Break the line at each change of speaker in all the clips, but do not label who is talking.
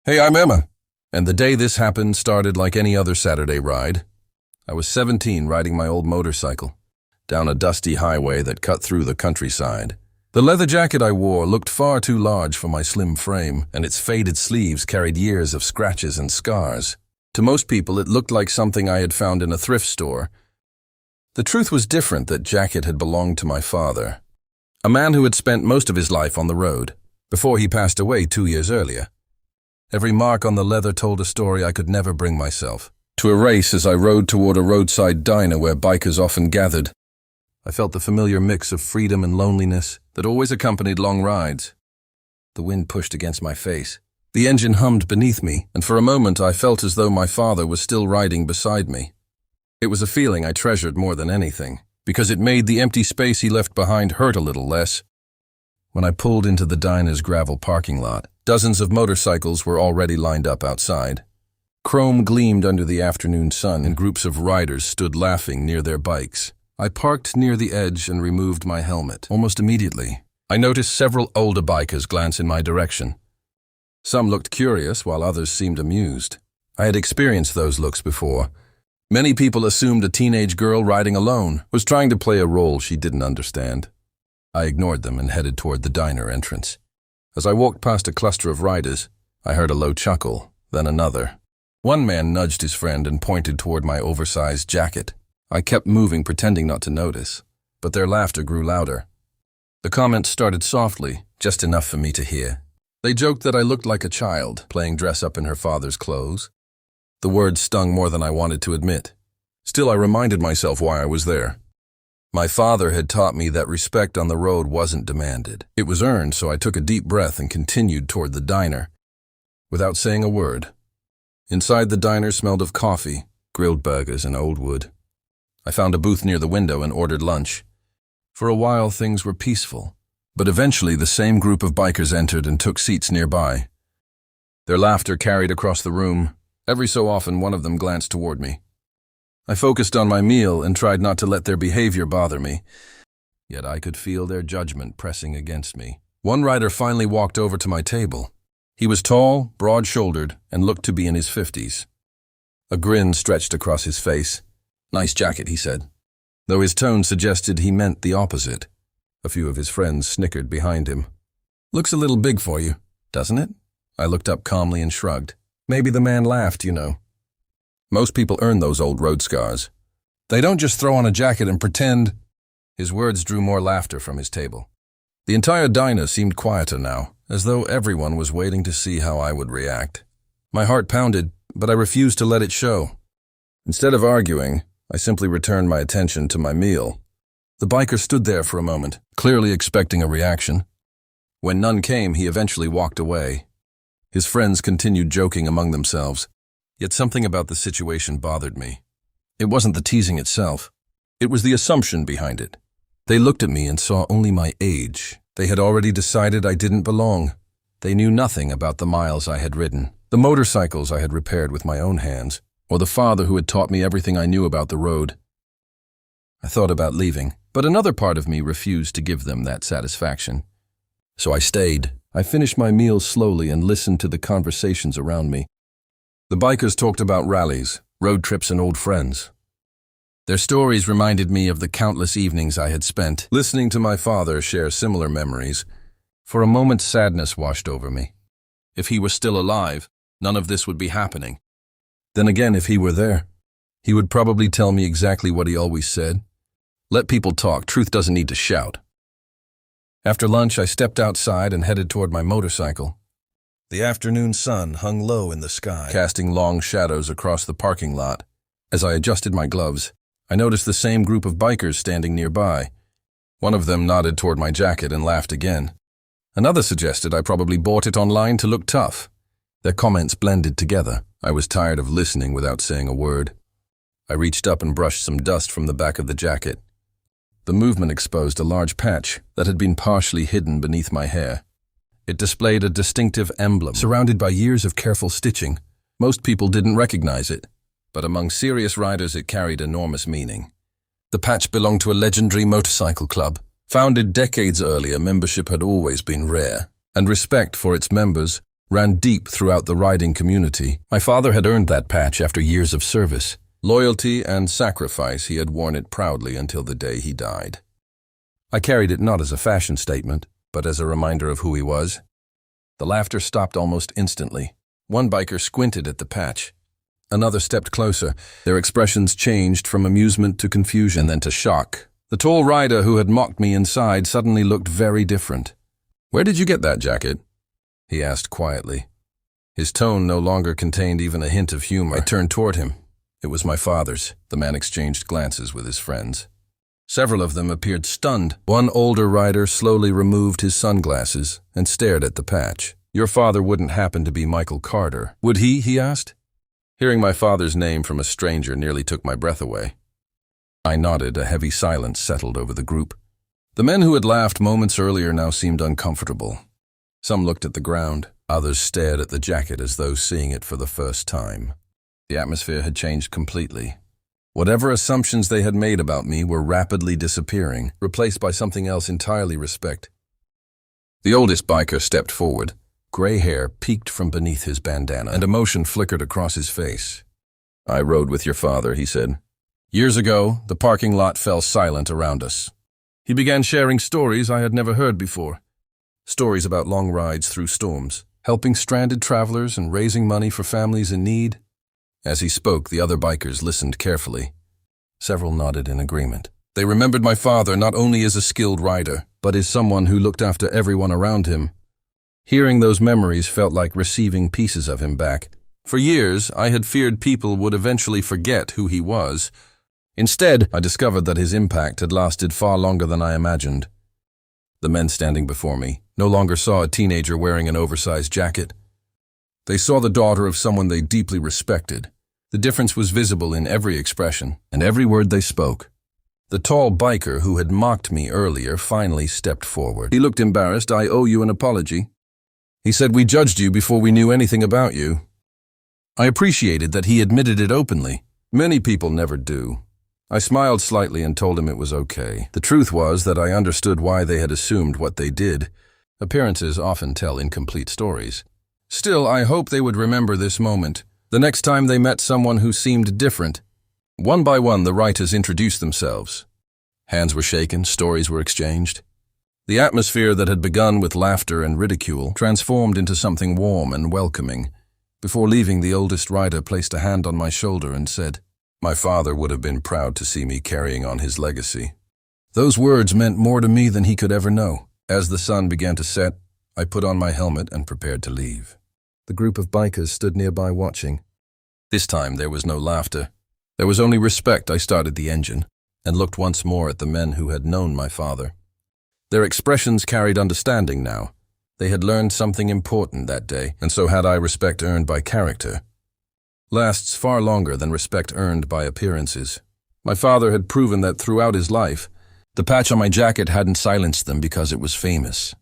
Hey, I'm Emma. And the day this happened started like any other Saturday ride. I was 17 riding my old motorcycle down a dusty highway that cut through the countryside. The leather jacket I wore looked far too large for my slim frame, and its faded sleeves carried years of scratches and scars. To most people, it looked like something I had found in a thrift store. The truth was different. That jacket had belonged to my father, a man who had spent most of his life on the road, before he passed away 2 years earlier. Every mark on the leather told a story I could never bring myself to erase as I rode toward a roadside diner where bikers often gathered. I felt the familiar mix of freedom and loneliness that always accompanied long rides. The wind pushed against my face. The engine hummed beneath me, and for a moment I felt as though my father was still riding beside me. It was a feeling I treasured more than anything, because it made the empty space he left behind hurt a little less. When I pulled into the diner's gravel parking lot, dozens of motorcycles were already lined up outside. Chrome gleamed under the afternoon sun, and groups of riders stood laughing near their bikes. I parked near the edge and removed my helmet. Almost immediately, I noticed several older bikers glance in my direction. Some looked curious, while others seemed amused. I had experienced those looks before. Many people assumed a teenage girl riding alone was trying to play a role she didn't understand. I ignored them and headed toward the diner entrance. As I walked past a cluster of riders, I heard a low chuckle, then another. One man nudged his friend and pointed toward my oversized jacket. I kept moving, pretending not to notice, but their laughter grew louder. The comments started softly, just enough for me to hear. They joked that I looked like a child, playing dress-up in her father's clothes. The words stung more than I wanted to admit. Still, I reminded myself why I was there. My father had taught me that respect on the road wasn't demanded. It was earned, so I took a deep breath and continued toward the diner, without saying a word. Inside the diner smelled of coffee, grilled burgers, and old wood. I found a booth near the window and ordered lunch. For a while, things were peaceful, but eventually the same group of bikers entered and took seats nearby. Their laughter carried across the room. Every so often, one of them glanced toward me. I focused on my meal and tried not to let their behavior bother me, yet I could feel their judgment pressing against me. One rider finally walked over to my table. He was tall, broad-shouldered, and looked to be in his 50s. A grin stretched across his face. "Nice jacket," he said, though his tone suggested he meant the opposite. A few of his friends snickered behind him. "Looks a little big for you, doesn't it?" I looked up calmly and shrugged. Maybe the man laughed, you know. Most people earn those old road scars. They don't just throw on a jacket and pretend. His words drew more laughter from his table. The entire diner seemed quieter now, as though everyone was waiting to see how I would react. My heart pounded, but I refused to let it show. Instead of arguing, I simply returned my attention to my meal. The biker stood there for a moment, clearly expecting a reaction. When none came, he eventually walked away. His friends continued joking among themselves. Yet something about the situation bothered me. It wasn't the teasing itself. It was the assumption behind it. They looked at me and saw only my age. They had already decided I didn't belong. They knew nothing about the miles I had ridden, the motorcycles I had repaired with my own hands, or the father who had taught me everything I knew about the road. I thought about leaving, but another part of me refused to give them that satisfaction. So I stayed. I finished my meal slowly and listened to the conversations around me. The bikers talked about rallies, road trips, and old friends. Their stories reminded me of the countless evenings I had spent listening to my father share similar memories. For a moment, sadness washed over me. If he were still alive, none of this would be happening. Then again, if he were there, he would probably tell me exactly what he always said. Let people talk. Truth doesn't need to shout. After lunch, I stepped outside and headed toward my motorcycle. The afternoon sun hung low in the sky, casting long shadows across the parking lot. As I adjusted my gloves, I noticed the same group of bikers standing nearby. One of them nodded toward my jacket and laughed again. Another suggested I probably bought it online to look tough. Their comments blended together. I was tired of listening without saying a word. I reached up and brushed some dust from the back of the jacket. The movement exposed a large patch that had been partially hidden beneath my hair. It displayed a distinctive emblem, surrounded by years of careful stitching. Most people didn't recognize it, but among serious riders it carried enormous meaning. The patch belonged to a legendary motorcycle club. Founded decades earlier, membership had always been rare, and respect for its members ran deep throughout the riding community. My father had earned that patch after years of service, loyalty, and sacrifice. He had worn it proudly until the day he died. I carried it not as a fashion statement, but as a reminder of who he was. The laughter stopped almost instantly. One biker squinted at the patch. Another stepped closer. Their expressions changed from amusement to confusion, then to shock. The tall rider who had mocked me inside suddenly looked very different. "Where did you get that jacket?" he asked quietly. His tone no longer contained even a hint of humor. I turned toward him. It was my father's. The man exchanged glances with his friends. Several of them appeared stunned. One older rider slowly removed his sunglasses and stared at the patch. "Your father wouldn't happen to be Michael Carter, would he asked. Hearing my father's name from a stranger nearly took my breath away. I nodded. A heavy silence settled over the group. The men who had laughed moments earlier now seemed uncomfortable. Some looked at the ground. Others stared at the jacket as though seeing it for the first time. The atmosphere had changed completely. Whatever assumptions they had made about me were rapidly disappearing, replaced by something else entirely. Respect. The oldest biker stepped forward. Gray hair peeked from beneath his bandana, and emotion flickered across his face. "I rode with your father," he said. "Years ago, the parking lot fell silent around us." He began sharing stories I had never heard before. Stories about long rides through storms, helping stranded travelers and raising money for families in need. As he spoke, the other bikers listened carefully. Several nodded in agreement. They remembered my father not only as a skilled rider, but as someone who looked after everyone around him. Hearing those memories felt like receiving pieces of him back. For years, I had feared people would eventually forget who he was. Instead, I discovered that his impact had lasted far longer than I imagined. The men standing before me no longer saw a teenager wearing an oversized jacket. They saw the daughter of someone they deeply respected. The difference was visible in every expression and every word they spoke. The tall biker who had mocked me earlier finally stepped forward. He looked embarrassed. "I owe you an apology." He said, "We judged you before we knew anything about you." I appreciated that he admitted it openly. Many people never do. I smiled slightly and told him it was okay. The truth was that I understood why they had assumed what they did. Appearances often tell incomplete stories. Still, I hope they would remember this moment, the next time they met someone who seemed different. One by one, the writers introduced themselves. Hands were shaken, stories were exchanged. The atmosphere that had begun with laughter and ridicule transformed into something warm and welcoming. Before leaving, the oldest rider placed a hand on my shoulder and said, "My father would have been proud to see me carrying on his legacy." Those words meant more to me than he could ever know. As the sun began to set, I put on my helmet and prepared to leave. The group of bikers stood nearby watching. This time there was no laughter. There was only respect. I started the engine and looked once more at the men who had known my father. Their expressions carried understanding now. They had learned something important that day, and so had I. Respect earned by character lasts far longer than respect earned by appearances. My father had proven that throughout his life. The patch on my jacket hadn't silenced them because it was famous.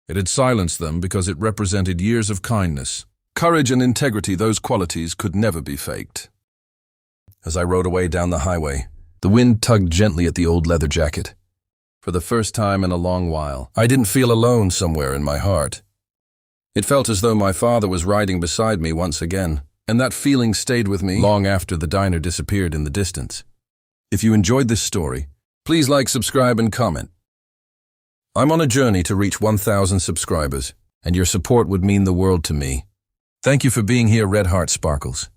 It had silenced them because it represented years of kindness, courage, and integrity. Those qualities could never be faked. As I rode away down the highway, the wind tugged gently at the old leather jacket. For the first time in a long while, I didn't feel alone somewhere in my heart. It felt as though my father was riding beside me once again, and that feeling stayed with me long after the diner disappeared in the distance. If you enjoyed this story, please like, subscribe, and comment. I'm on a journey to reach 1,000 subscribers, and your support would mean the world to me. Thank you for being here, Red Heart Sparkles.